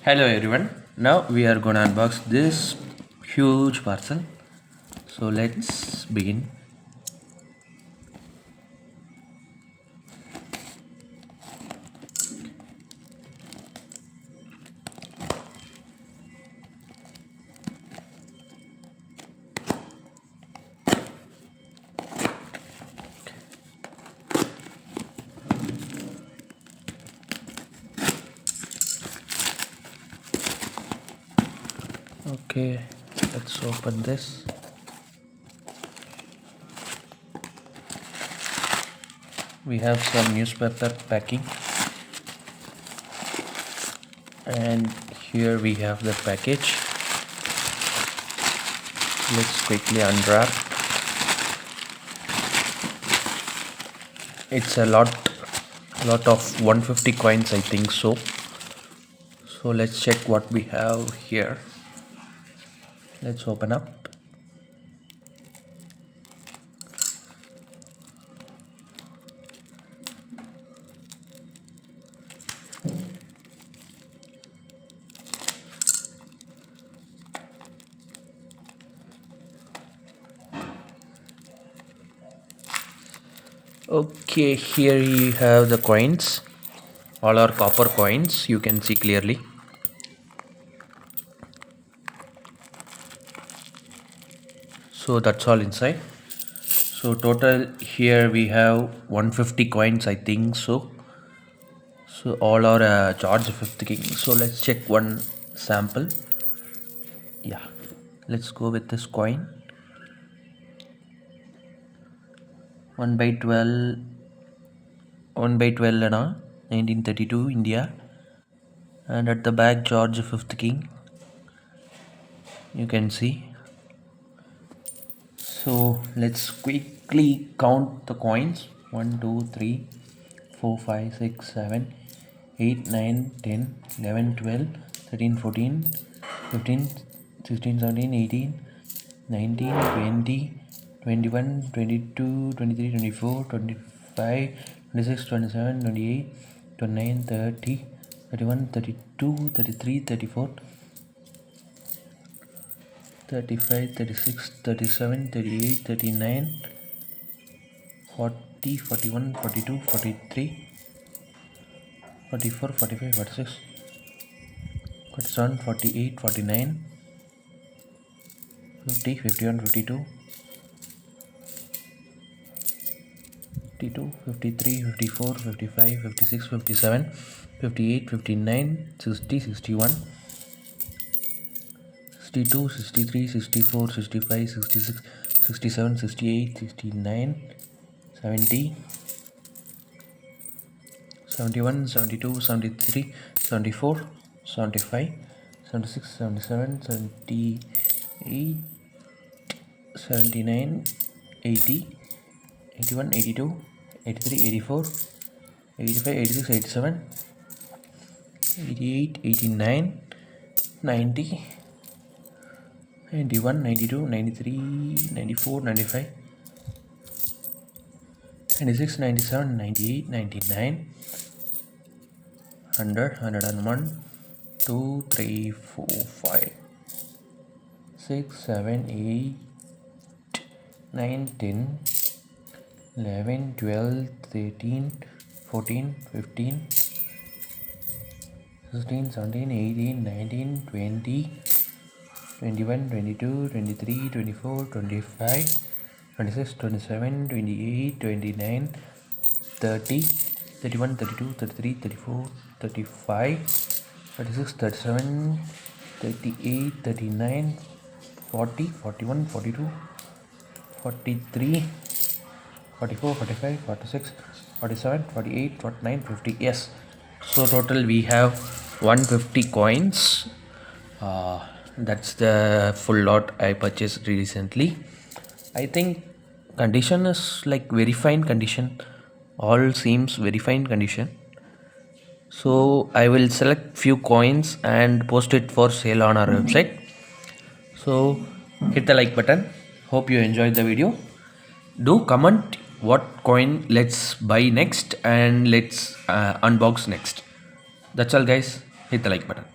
Hello everyone. Now we are gonna unbox this huge parcel. So let's begin. Okay, let's open this. We have some newspaper packing, and here we have the package. Let's quickly unwrap. It's a lot of 150 coins, I think so. So let's check what we have here. Let's open up. Okay, here you have the coins. All are copper coins, you can see clearly. So that's all inside. So total here we have 150 coins, I think so. So all are charge 50 king. So let's check one sample. Yeah, let's go with this coin. 1 by 12, 1 by 12 and 1932 India, and at the back George fifth king, you can see. So let's quickly count the coins. 1 2 3 4 5 6 7 8 9 10 11 12 13 14 15 16 17 18 19 20 21 22 23 24 25 26 27 28 29 30 31 32 33 34 35 36 37 38 39 40 41 42 43 44 45 46 47 48 49 50 51 52 52 53 54 55 56 57 58 59 60 61 62 63 64 65 66 67 68 69 70 71 72 73 74 75 76 77 78 79 80 81 82 83 84 85 86 87 88 89 90 91 92 93 94 95 96 97 98 99 100 101 2 3 4 5 6 7 8 9 10 11 12 13 14 15 16 17 18 19 20 21 22 23 24 25 26 27 28 29 30 31 32 33 34 35 36 37 38 39 40 41 42 43 44 45 46 47 48 49 50. Yes, so total we have 150 coins. That's the full lot I purchased recently. I think condition is like very fine condition. All seems very fine condition. So I will select few coins and post it for sale on our website. So hit the like button. Hope you enjoyed the video. Do comment what coin let's buy next and let's unbox next. That's all guys. Hit the like button.